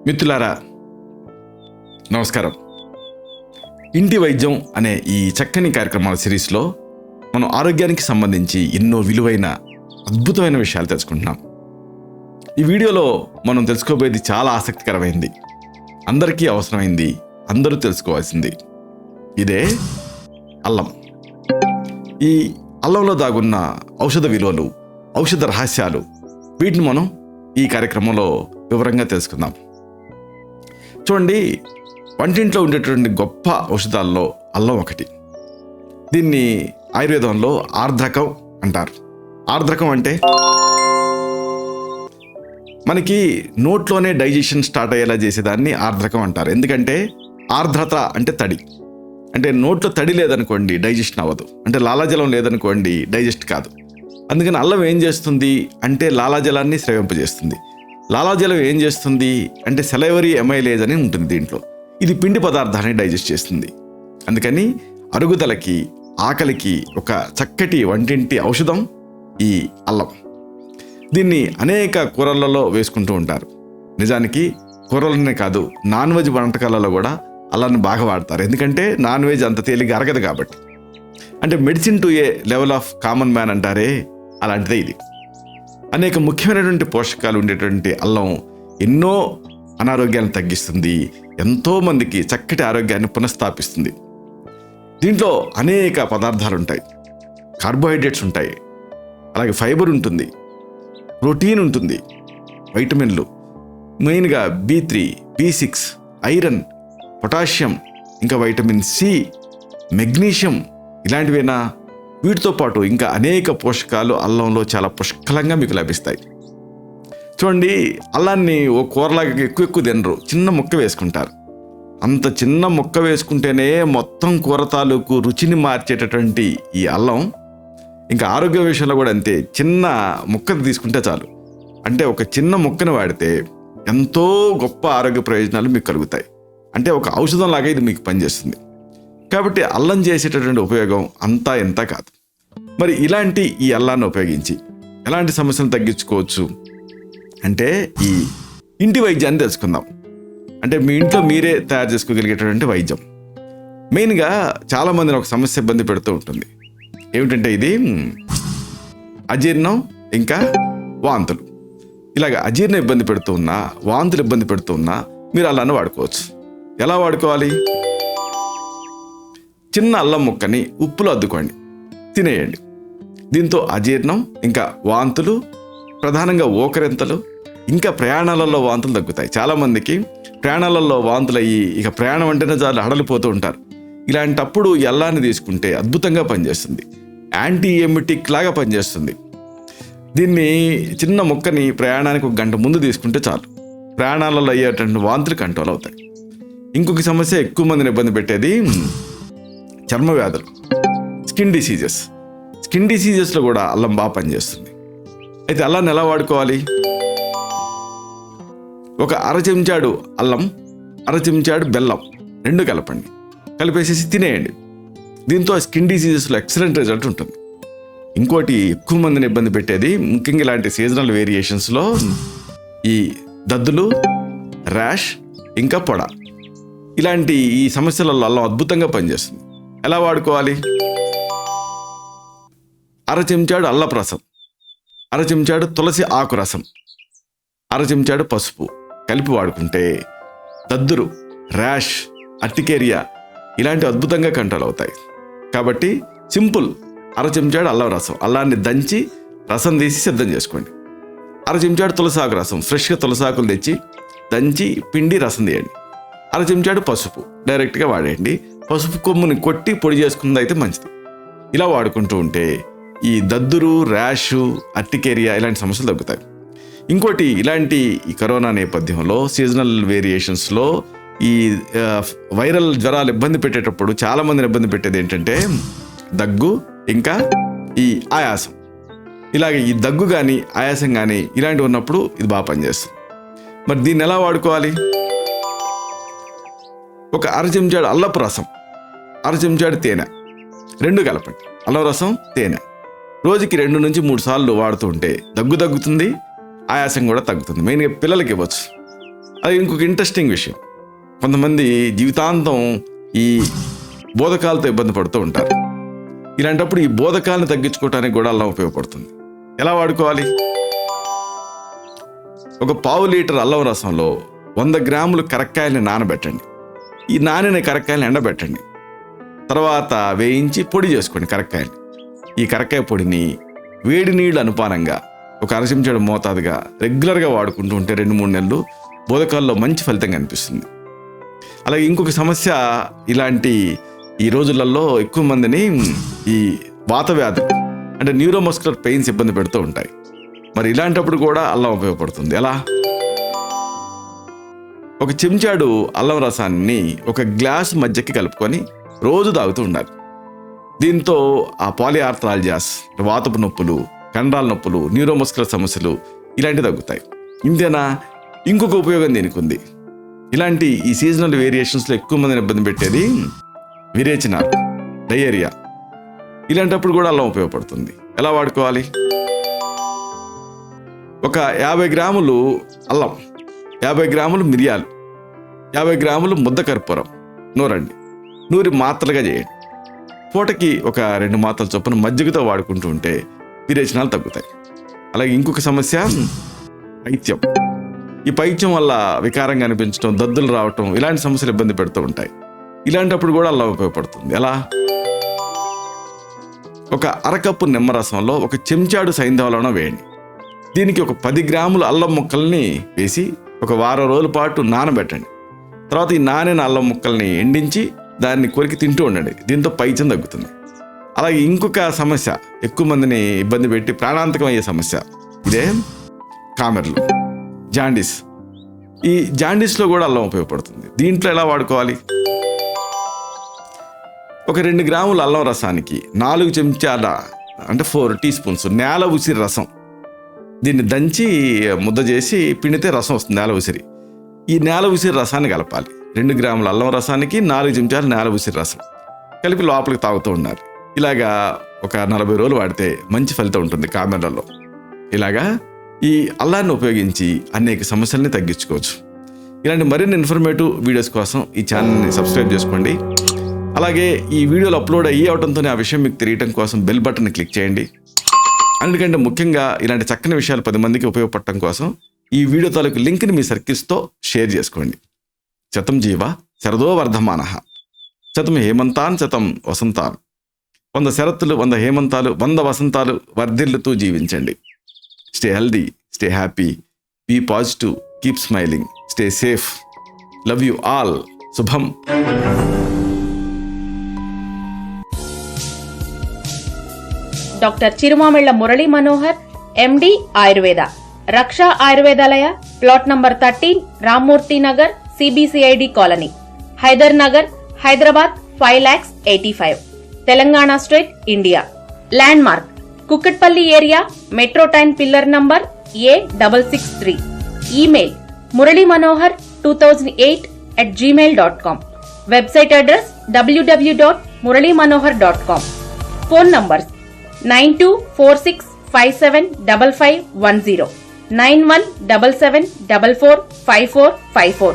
మిత్రులారా నమస్కారం. ఇంటి వైద్యం అనే ఈ చక్కని కార్యక్రమాల సిరీస్లో మనం ఆరోగ్యానికి సంబంధించి ఎన్నో విలువైన అద్భుతమైన విషయాలు తెలుసుకుంటున్నాం. ఈ వీడియోలో మనం తెలుసుకోబోయేది చాలా ఆసక్తికరమైంది, అందరికీ అవసరమైంది, అందరూ తెలుసుకోవాల్సింది. ఇదే అల్లం. ఈ అల్లంలో దాగున్న ఔషధ విలువలు, ఔషధ రహస్యాలు, వీటిని మనం ఈ కార్యక్రమంలో వివరంగా తెలుసుకుందాం. చూడండి, వంటింట్లో ఉండేటువంటి గొప్ప ఔషధాల్లో అల్లం ఒకటి. దీన్ని ఆయుర్వేదంలో ఆర్ద్రకం అంటారు. ఆర్ద్రకం అంటే మనకి నోట్లోనే డైజెషన్ స్టార్ట్ అయ్యేలా చేసేదాన్ని ఆర్ద్రకం అంటారు. ఎందుకంటే ఆర్ద్రత అంటే తడి, అంటే నోట్లో తడి లేదనుకోండి డైజెషన్ అవ్వదు, అంటే లాలాజలం లేదనుకోండి డైజెస్ట్ కాదు. అందుకని అల్లం ఏం చేస్తుంది అంటే లాలాజలాన్ని స్రవింపజేస్తుంది. లాలాజలం ఏం చేస్తుంది అంటే సెలైవరీ ఎమైలేజ్ అని ఉంటుంది దీంట్లో. ఇది పిండి పదార్థాన్ని డైజెస్ట్ చేస్తుంది. అందుకని అరుగుదలకి, ఆకలికి ఒక చక్కటి వంటింటి ఔషధం ఈ అల్లం. దీన్ని అనేక కూరలలో వేసుకుంటూ ఉంటారు. నిజానికి కూరలనే కాదు, నాన్ వెజ్ వంటకాలలో కూడా అల్లాన్ని బాగా వాడతారు. ఎందుకంటే నాన్ వెజ్ అంత తేలిగ్గా అరగదు కాబట్టి. అంటే medicine to A level of common man అంటారే, అలాంటిదే ఇది. అనేక ముఖ్యమైనటువంటి పోషకాలు ఉండేటువంటి అల్లం ఎన్నో అనారోగ్యాలను తగ్గిస్తుంది, ఎంతోమందికి చక్కటి ఆరోగ్యాన్ని పునఃస్థాపిస్తుంది. దీంట్లో అనేక పదార్థాలు ఉంటాయి, కార్బోహైడ్రేట్స్ ఉంటాయి, అలాగే ఫైబర్ ఉంటుంది, ప్రోటీన్ ఉంటుంది, వైటమిన్లు, మెయిన్గా B3, B6, ఐరన్, పొటాషియం, ఇంకా వైటమిన్ సి, మెగ్నీషియం, ఇలాంటివేనా. వీటితో పాటు ఇంకా అనేక పోషకాలు అల్లంలో చాలా పుష్కలంగా మీకు లభిస్తాయి. చూడండి, అల్లాన్ని ఓ కూరలాగా ఎక్కువ తినరు, చిన్న ముక్క వేసుకుంటారు. అంత చిన్న ముక్క వేసుకుంటేనే మొత్తం కూర తాలూకు రుచిని మార్చేటటువంటి ఈ అల్లం ఇంకా ఆరోగ్య విషయంలో కూడా అంతే. చిన్న ముక్క తీసుకుంటే చాలు, అంటే ఒక చిన్న ముక్కను వాడితే ఎంతో గొప్ప ఆరోగ్య ప్రయోజనాలు మీకు కలుగుతాయి. అంటే ఒక ఔషధం లాగా ఇది మీకు పనిచేస్తుంది. కాబట్టి అల్లం చేసేటటువంటి ఉపయోగం అంతా ఎంత కాదు. మరి ఇలాంటి ఈ అల్లాన్ని ఉపయోగించి ఎలాంటి సమస్యలు తగ్గించుకోవచ్చు అంటే ఈ ఇంటి వైద్యాన్ని తెలుసుకుందాం. అంటే మీ ఇంట్లో మీరే తయారు చేసుకోగలిగేటటువంటి వైద్యం. మెయిన్గా చాలామందిని ఒక సమస్య ఇబ్బంది పెడుతూ ఉంటుంది. ఏమిటంటే ఇది అజీర్ణం ఇంకా వాంతులు. ఇలాగ అజీర్ణం ఇబ్బంది పెడుతూ ఉన్నా, వాంతులు ఇబ్బంది పెడుతూ ఉన్నా మీరు అల్లాన్ని వాడుకోవచ్చు. ఎలా వాడుకోవాలి? చిన్న అల్లం ముక్కని ఉప్పులో అద్దుకోండి, తినేయండి. దీంతో అజీర్ణం ఇంకా వాంతులు, ప్రధానంగా ఓకరెంతలు, ఇంకా ప్రయాణాలలో వాంతులు తగ్గుతాయి. చాలామందికి ప్రయాణాలలో వాంతులు అయ్యి ఇక ప్రయాణం అంటేనే చాలా హడలిపోతూ ఉంటారు. ఇలాంటప్పుడు ఈ అల్లాన్ని తీసుకుంటే అద్భుతంగా పనిచేస్తుంది, యాంటీ ఎమిటిక్ లాగా పనిచేస్తుంది. దీన్ని చిన్న ముక్కని ప్రయాణానికి 1 గంట ముందు తీసుకుంటే చాలు, ప్రయాణాలలో అయ్యేటువంటి వాంతులు కంట్రోల్ అవుతాయి. ఇంకొక సమస్య ఎక్కువ మందిని ఇబ్బంది పెట్టేది చర్మ వ్యాధులు, స్కిన్ డిసీజెస్. స్కిన్ డిసీజెస్లో కూడా అల్లం బాగా పనిచేస్తుంది. అయితే అల్లాన్ని ఎలా వాడుకోవాలి? ఒక 1/2 చెంచాడు అల్లం, 1/2 చెంచాడు బెల్లం 2 కలపండి, కలిపేసేసి తినేయండి. దీంతో స్కిన్ డిసీజెస్లో ఎక్సలెంట్ రిజల్ట్ ఉంటుంది. ఇంకోటి ఎక్కువ మందిని ఇబ్బంది పెట్టేది, ముఖ్యంగా ఇలాంటి సీజనల్ వేరియేషన్స్లో ఈ దద్దులు, ర్యాష్, ఇంకా పొడ, ఇలాంటి ఈ సమస్యలలో అల్లం అద్భుతంగా పనిచేస్తుంది. ఎలా వాడుకోవాలి? 1/2 చెంచాడు అల్లపు రసం, 1/2 చెంచాడు తులసి ఆకు రసం, 1/2 చెంచాడు పసుపు కలిపి వాడుకుంటే దద్దురు, ర్యాష్, అర్టికేరియా ఇలాంటివి అద్భుతంగా కంట్రోల్ అవుతాయి. కాబట్టి సింపుల్, 1/2 చెంచాడు అల్లం రసం, అల్లాన్ని దంచి రసం తీసి సిద్ధం చేసుకోండి. 1/2 చెంచాడు తులసి ఆకు రసం, ఫ్రెష్గా తులసి ఆకులు తెచ్చి దంచి పిండి రసం తీయండి. 1/2 చెంచాడు పసుపు డైరెక్ట్గా వాడేయండి. పసుపు కొమ్ముని కొట్టి పొడి చేసుకుంది అయితే మంచిది. ఇలా వాడుకుంటూ ఉంటే ఈ దద్దురు, ర్యాషు, అర్టికేరియా ఇలాంటి సమస్యలు తగ్గుతాయి. ఇంకోటి, ఇలాంటి ఈ కరోనా నేపథ్యంలో సీజనల్ వేరియేషన్స్లో ఈ వైరల్ జ్వరాలు ఇబ్బంది పెట్టేటప్పుడు చాలామందిని ఇబ్బంది పెట్టేది ఏంటంటే దగ్గు ఇంకా ఈ ఆయాసం. ఇలాగ ఈ దగ్గు కానీ ఆయాసం కానీ ఇలాంటివి ఉన్నప్పుడు ఇది బాగా పనిచేస్తుంది. మరి దీన్ని ఎలా వాడుకోవాలి? ఒక 1/2 చెంచాడు అల్లపు రసం, 1/2 చెంచాడు తేనె 2 కలపండి. అల్లం రసం, తేనె రోజుకి 2 నుంచి 3 సార్లు వాడుతూ ఉంటే దగ్గు తగ్గుతుంది, ఆయాసం కూడా తగ్గుతుంది. మెయిన్గా పిల్లలకి ఇవ్వచ్చు. అది ఇంకొక ఇంట్రెస్టింగ్ విషయం, కొంతమంది జీవితాంతం ఈ బోధకాలతో ఇబ్బంది పడుతూ ఉంటారు. ఇలాంటప్పుడు ఈ బోధకాలను తగ్గించుకోవడానికి కూడా అల్లం ఉపయోగపడుతుంది. ఎలా వాడుకోవాలి? ఒక 1/2 లీటర్ అల్లం రసంలో 100 గ్రాములు కరక్కాయల్ని నానబెట్టండి. ఈ నానిన కరక్కాయల్ని ఎండబెట్టండి. తర్వాత వేయించి పొడి చేసుకోండి కరక్కాయని. ఈ కరక్కాయ పొడిని వేడి నీళ్ళు అనుపానంగా ఒక అరచెంచాడు మోతాదుగా రెగ్యులర్గా వాడుకుంటూ ఉంటే 2-3 నెలలు బోధకాల్లో మంచి ఫలితం కనిపిస్తుంది. అలాగే ఇంకొక సమస్య, ఇలాంటి ఈ రోజులలో ఎక్కువ మందిని ఈ వాత వ్యాధులు అంటే న్యూరోమస్కులర్ పెయిన్స్ ఇబ్బంది పెడుతూ ఉంటాయి. మరి ఇలాంటప్పుడు కూడా అల్లం ఉపయోగపడుతుంది. ఎలా? ఒక చెంచాడు అల్లం రసాన్ని ఒక గ్లాస్ మధ్యకి కలుపుకొని రోజు తాగుతూ ఉండాలి. దీంతో ఆ పాలిఆర్థరాల్జియాస్, వాతపు నొప్పులు, కండరాల నొప్పులు, న్యూరోమస్కులర్ సమస్యలు ఇలాంటివి తగ్గుతాయి. ఇంతేనా? ఇంకొక ఉపయోగం దీనికి ఉంది. ఇలాంటి ఈ సీజనల్ వేరియేషన్స్లో ఎక్కువ మందిని ఇబ్బంది పెట్టేది విరేచనాలు, డయేరియా. ఇలాంటప్పుడు కూడా అల్లం ఉపయోగపడుతుంది. ఎలా వాడుకోవాలి? ఒక 50 గ్రాములు అల్లం, 50 గ్రాములు మిరియాలు, 50 గ్రాములు ముద్ద కర్పూరం నూరండి. నూరి మాత్రలుగా చేయండి. పూటకి ఒక 2 మాత్రల చొప్పున మజ్జిగతో వాడుకుంటూ ఉంటే విరేచనాలు తగ్గుతాయి. అలాగే ఇంకొక సమస్య పైత్యం. ఈ పైత్యం వల్ల వికారంగా అనిపించడం, దద్దులు రావటం ఇలాంటి సమస్యలు ఇబ్బంది పెడుతూ ఉంటాయి. ఇలాంటప్పుడు కూడా అల్లం ఉపయోగపడుతుంది. ఎలా? ఒక అరకప్పు నిమ్మరసంలో ఒక చెంచాడు సైంధవలవణం వేయండి. దీనికి ఒక 10 గ్రాముల అల్లం ముక్కల్ని వేసి ఒక వారం రోజుల పాటు నానబెట్టండి. తర్వాత ఈ నానిన అల్లం ముక్కల్ని ఎండించి దాన్ని కొరికి తింటూ ఉండండి. దీంతో పైత్యం తగ్గుతుంది. అలాగే ఇంకొక సమస్య, ఎక్కువ మందిని ఇబ్బంది పెట్టి ప్రాణాంతకం అయ్యే సమస్య ఇదే కామెర్లు, జాండీస్. ఈ జాండీస్లో కూడా అల్లం ఉపయోగపడుతుంది. దీంట్లో ఎలా వాడుకోవాలి? ఒక 2 గ్రాముల అల్లం రసానికి 4 చెంచాల అంటే 4 టీ స్పూన్స్ నేల ఉసిరి రసం. దీన్ని దంచి ముద్ద చేసి పిండితే రసం వస్తుంది, నేల ఉసిరి. ఈ నేల ఉసిరి రసాన్ని కలపాలి. 2 గ్రాముల అల్లం రసానికి 4 చెంచాలు నేల ఉసిరి రసం కలిపి లోపలికి తాగుతూ ఉండాలి. ఇలాగా ఒక 40 రోజులు వాడితే మంచి ఫలితం ఉంటుంది కామెర్లలో. ఇలాగా ఈ అల్లాన్ని ఉపయోగించి అనేక సమస్యల్ని తగ్గించుకోవచ్చు. ఇలాంటి మరిన్ని ఇన్ఫర్మేటివ్ వీడియోస్ కోసం ఈ ఛానల్ని సబ్స్క్రైబ్ చేసుకోండి. అలాగే ఈ వీడియోలు అప్లోడ్ అవడంతోనే ఆ విషయం మీకు తెలియటం కోసం బెల్ బటన్ని క్లిక్ చేయండి. అందుకంటే ముఖ్యంగా ఇలాంటి చక్కని విషయాలు 10 మందికి ఉపయోగపడటం కోసం ఈ వీడియో తాలూకు లింక్ని మీ సర్కిల్స్తో షేర్ చేసుకోండి. శతం జీవ శరదో వర్ధమానః, శతం హేమంతాన్ శతం వసంతాన్. 100 శరత్తులు, 100 హేమంతాలు, 100 వసంతాలు వర్ధిల్లుతూ జీవించండి. Stay healthy, stay happy, be positive, keep smiling, stay safe. Love you all. శుభం. Doctor Chirumamilla Murali Manohar, MD Ayurveda, Raksha Ayurvedalaya, plot number 13, Rammurthy Nagar, CBCID colony, Hydernagar, Hyderabad 5,85,000, Telangana state, India. Landmark Kukatpally area, metro train pillar number A663. Email muralimonohar2008@gmail.com. Website address www.muralimonohar.com. Phone numbers 9246575510, 9177445454.